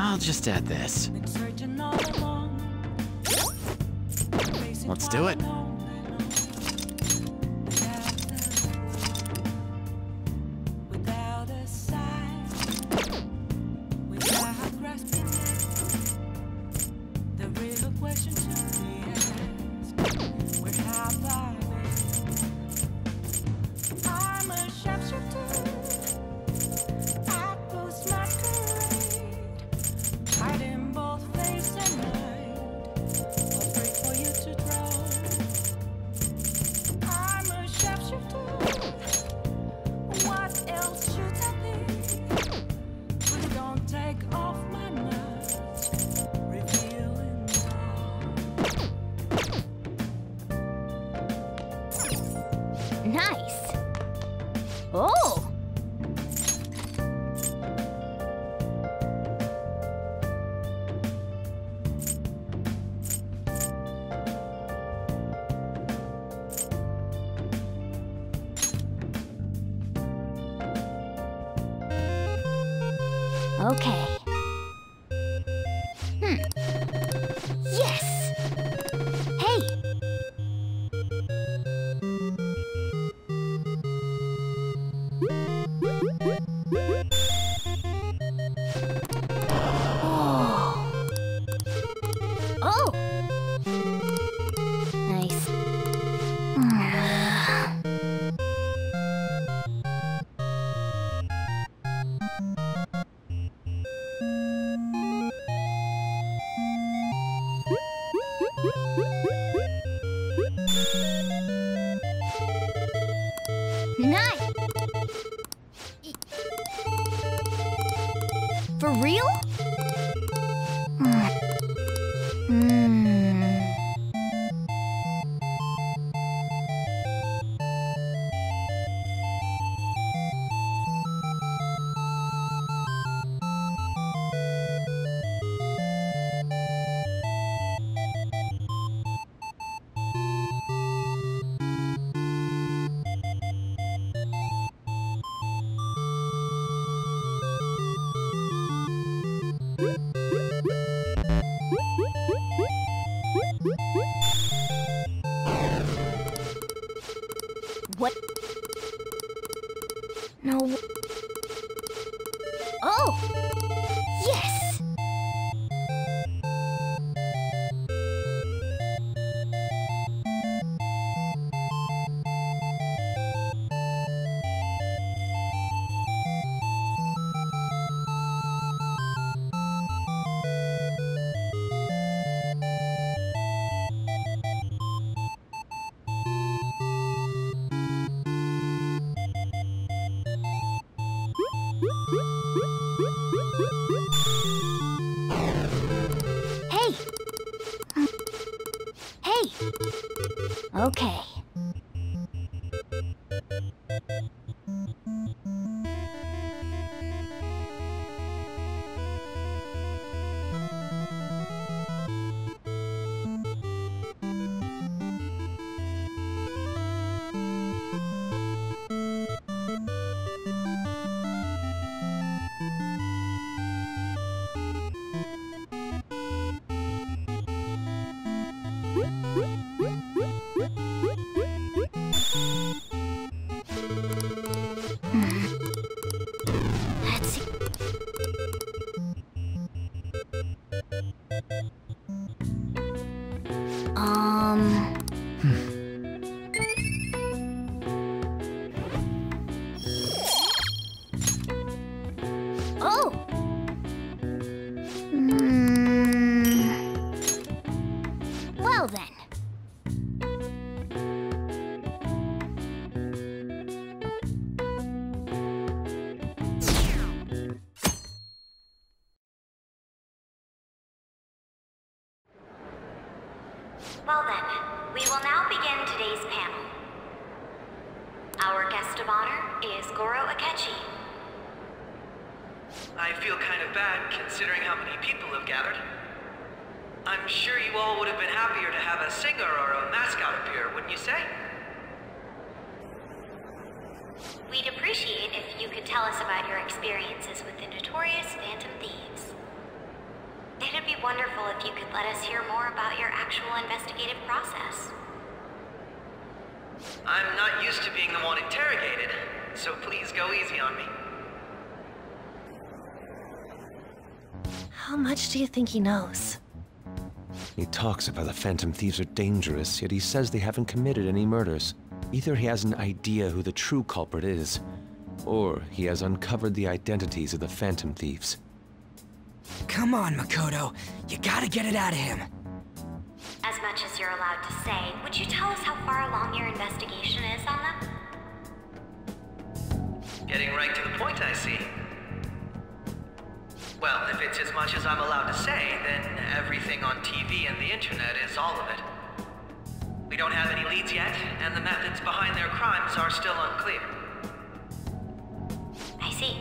I'll just add this. Let's do it. Nice. Oh! Okay. Yes! Hey! Oh! Nice. Nice! For real? What? No. Oh! Yes! Hey! Hey! Okay. Let's see. Oh! Well then. Well then, we will now begin today's panel. Our guest of honor is Goro Akechi. I feel kind of bad considering how many people have gathered. I'm sure you all would have been happier to have a singer or a mascot appear, wouldn't you say? We'd appreciate if you could tell us about your experiences with the notorious Phantom Thieves. wonderful if you could let us hear more about your actual investigative process. I'm not used to being the one interrogated, so please go easy on me. How much do you think he knows? He talks about the Phantom Thieves are dangerous, yet he says they haven't committed any murders. Either he has an idea who the true culprit is, or he has uncovered the identities of the Phantom Thieves. Come on, Makoto. You gotta get it out of him. As much as you're allowed to say, would you tell us how far along your investigation is on them? Getting right to the point, I see. Well, if it's as much as I'm allowed to say, then everything on TV and the internet is all of it. We don't have any leads yet, and the methods behind their crimes are still unclear. I see.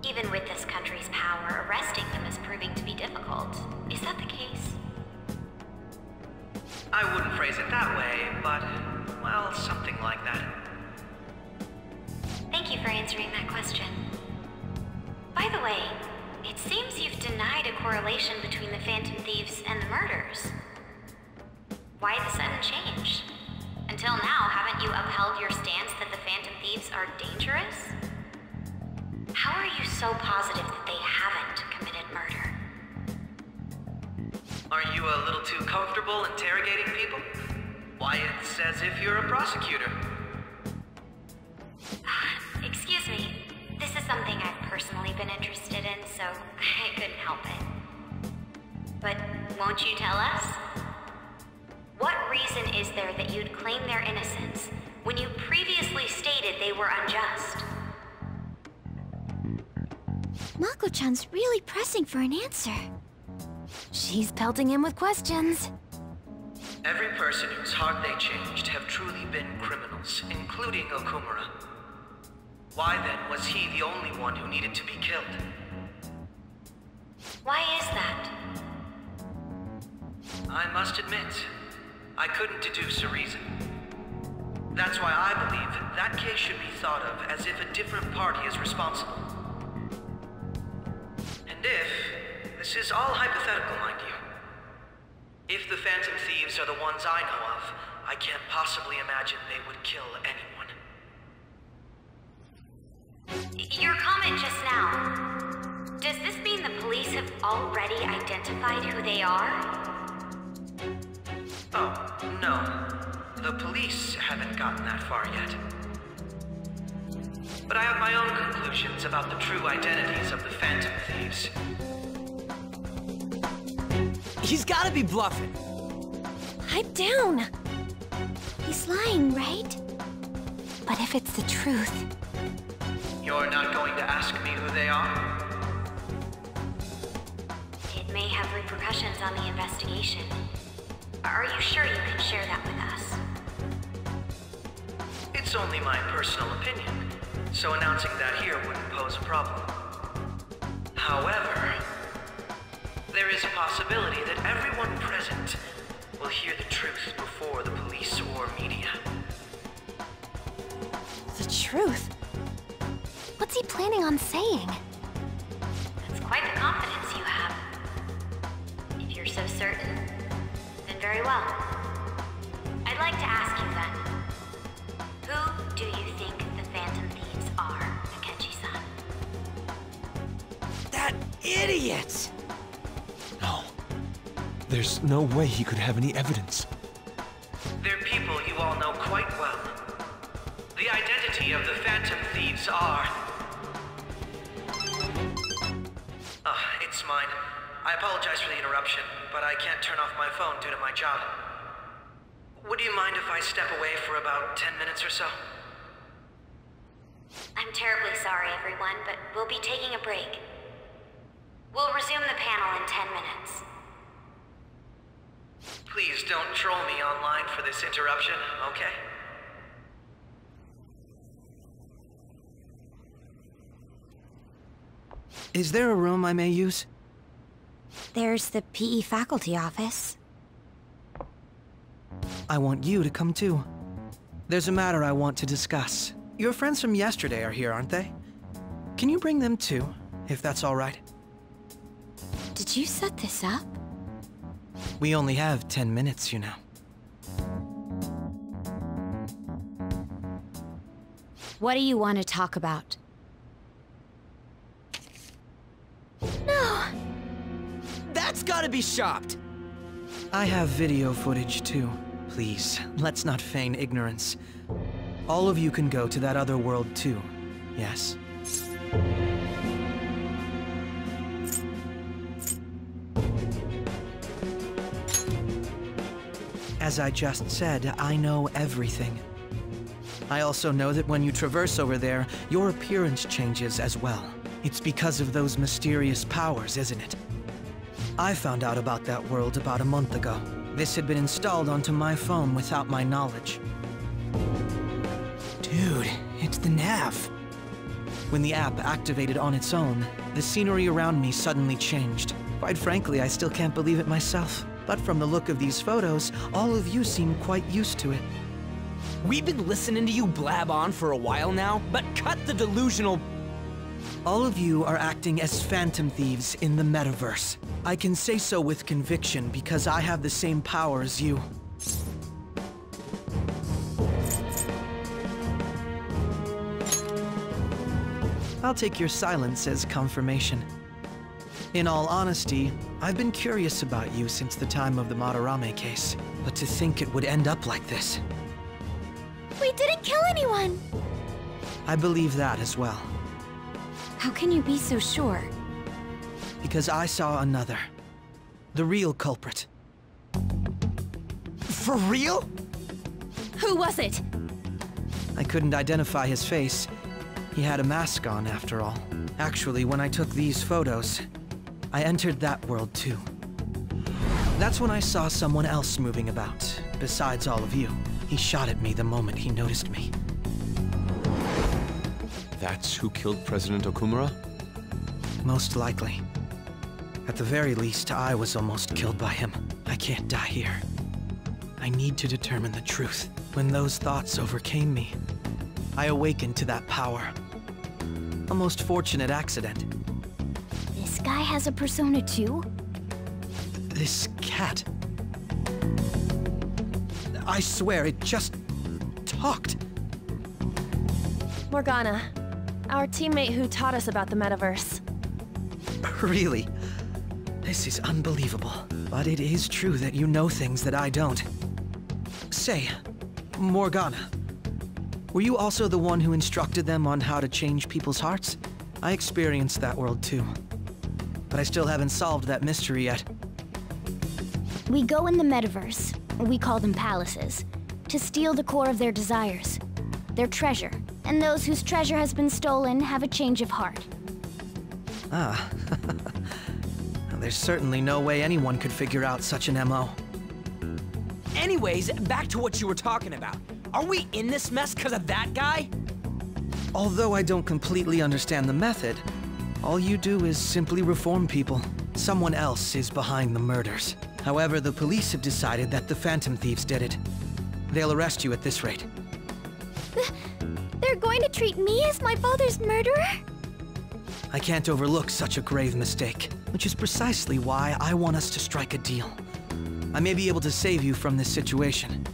Even with this country's power, arresting them is proving to be difficult. Is that the case? I wouldn't phrase it that way, but, well, something like that. Thank you for answering that question. By the way, it seems you've denied a correlation between the Phantom Thieves and the murders. Why the sudden change? Until now, haven't you upheld your stance that the Phantom Thieves are dangerous? How are you so positive that they haven't committed murder? Aren't you a little too comfortable interrogating people? Why, it's as if you're a prosecutor. Excuse me. This is something I've personally been interested in, so I couldn't help it. But won't you tell us? What reason is there that you'd claim their innocence when you previously stated they were unjust? Mako-chan's really pressing for an answer. She's pelting him with questions. Every person whose heart they changed have truly been criminals, including Okumura. Why then was he the only one who needed to be killed? Why is that? I must admit, I couldn't deduce a reason. That's why I believe that case should be thought of as if a different party is responsible. And this is all hypothetical, mind you. If the Phantom Thieves are the ones I know of, I can't possibly imagine they would kill anyone. Your comment just now, does this mean the police have already identified who they are? Oh, no. The police haven't gotten that far yet. But I have my own conclusions about the true identities of the Phantom Thieves. He's gotta be bluffing. Pipe down. He's lying, right? But if it's the truth, You're not going to ask me who they are? It may have repercussions on the investigation. Are you sure you can share that with us? It's only my personal opinion, so announcing that here wouldn't pose a problem. However, there is a possibility that everyone present will hear the truth before the police or media. the truth. What's he planning on saying? That's quite the confidence you have. If you're so certain, then very well. I'd like to ask you then, who do you think the Phantom Thieves are, Akechi-san? That idiot! No. There's no way he could have any evidence. They're people you all know quite well. The identity of the Phantom Thieves are... it's mine. I apologize for the interruption, but I can't turn off my phone due to my job. Would you mind if I step away for about 10 minutes or so? I'm terribly sorry, everyone, but we'll be taking a break. We'll resume the panel in 10 minutes. Please don't troll me online for this interruption, okay? Is there a room I may use? There's the PE faculty office. I want you to come too. There's a matter I want to discuss. Your friends from yesterday are here, aren't they? Can you bring them too, if that's all right? Did Did you set this up? We only have 10 minutes, you know. What do you want to talk about? No! That's gotta be shopped! I have video footage too. Please, let's not feign ignorance. All of you can go to that other world too, yes? As I just said, I know everything. I also know that when you traverse over there, your appearance changes as well. It's because of those mysterious powers, isn't it? I found out about that world about a month ago. This had been installed onto my phone without my knowledge. Dude, it's the nav. When the app activated on its own, the scenery around me suddenly changed. Quite frankly, I still can't believe it myself. But from the look of these photos, all of you seem quite used to it. We've been listening to you blab on for a while now, but cut the delusional... All of you are acting as Phantom Thieves in the metaverse. I can say so with conviction because I have the same power as you. I'll take your silence as confirmation. In all honesty, I've been curious about you since the time of the Madarame case, but to think it would end up like this. We didn't kill anyone! I believe that as well. How can you be so sure? Because I saw another. The real culprit. For real? Who was it? I couldn't identify his face. He had a mask on, after all. Actually, when I took these photos, I entered that world too. That's when I saw someone else moving about, besides all of you. He shot at me the moment he noticed me. That's who killed President Okumura? Most likely. At the very least, I was almost killed by him. I can't die here. I need to determine the truth. When those thoughts overcame me, I awakened to that power. A most fortunate accident. This guy has a persona too? This cat. I swear, it just talked. Morgana, our teammate who taught us about the metaverse. Really? This is unbelievable. But it is true that you know things that I don't. Say, Morgana, were you also the one who instructed them on how to change people's hearts? I experienced that world too. But I still haven't solved that mystery yet. We go in the metaverse, we call them palaces, to steal the core of their desires, their treasure. And those whose treasure has been stolen have a change of heart. Ah. There's certainly no way anyone could figure out such an MO. Anyways, back to what you were talking about. Are we in this mess because of that guy? Although I don't completely understand the method, all you do is simply reform people. Someone else is behind the murders. However, the police have decided that the Phantom Thieves did it. They'll arrest you at this rate. They're going to treat me as my father's murderer? I can't overlook such a grave mistake, which is precisely why I want us to strike a deal. I may be able to save you from this situation.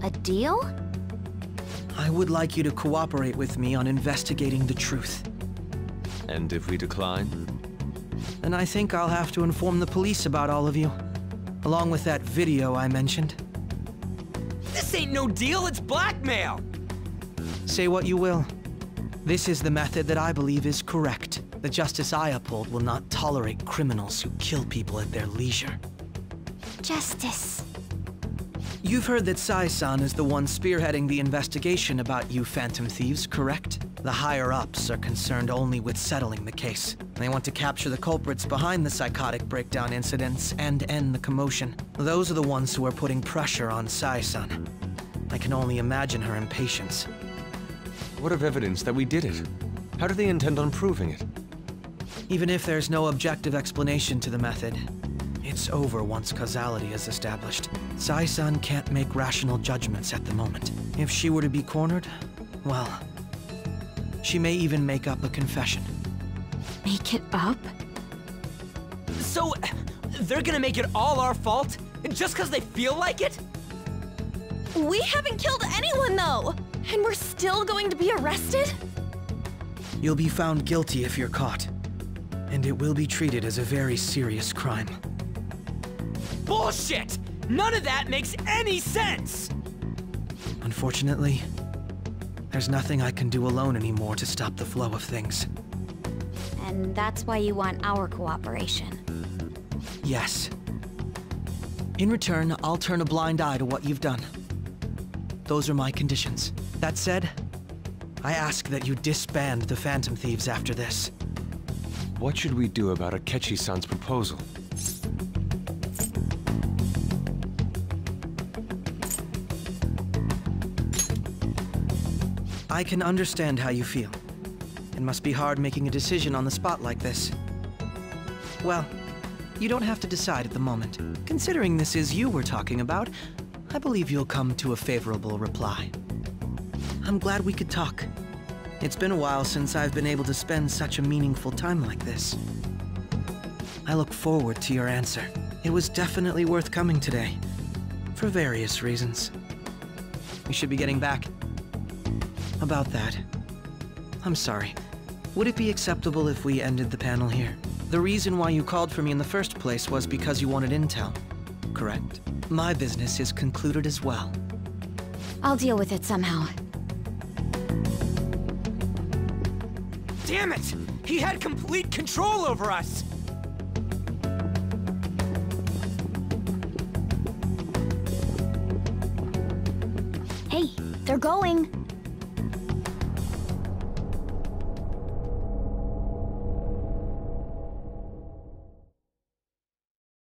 A deal? I would like you to cooperate with me on investigating the truth. And if we decline? Then I think I'll have to inform the police about all of you, along with that video I mentioned. This ain't no deal, it's blackmail! Say what you will. This is the method that I believe is correct. The justice I uphold will not tolerate criminals who kill people at their leisure. Justice. You've heard that Sai-san is the one spearheading the investigation about you Phantom Thieves, correct? The higher-ups are concerned only with settling the case. They want to capture the culprits behind the psychotic breakdown incidents and end the commotion. Those are the ones who are putting pressure on Sai-san. I can only imagine her impatience. What of evidence that we did it? How do they intend on proving it? Even if there's no objective explanation to the method, it's over once causality is established. Sai-san can't make rational judgments at the moment. If she were to be cornered, well, she may even make up a confession. Make it up? So, they're gonna make it all our fault? Just because they feel like it? We haven't killed anyone, though! And we're still going to be arrested? You'll be found guilty if you're caught. And it will be treated as a very serious crime. Bullshit! None of that makes any sense! Unfortunately, there's nothing I can do alone anymore to stop the flow of things. And that's why you want our cooperation. Yes. In return, I'll turn a blind eye to what you've done. Those are my conditions. That said, I ask that you disband the Phantom Thieves after this. What should we do about Akechi-san's proposal? I can understand how you feel. It must be hard making a decision on the spot like this. Well, you don't have to decide at the moment. Considering this is you we're talking about, I believe you'll come to a favorable reply. I'm glad we could talk. It's been a while since I've been able to spend such a meaningful time like this. I look forward to your answer. It was definitely worth coming today, for various reasons. We should be getting back. About that, I'm sorry. Would it be acceptable if we ended the panel here? The reason why you called for me in the first place was because you wanted intel, correct? My business is concluded as well. I'll deal with it somehow. Damn it! He had complete control over us! Hey, they're going.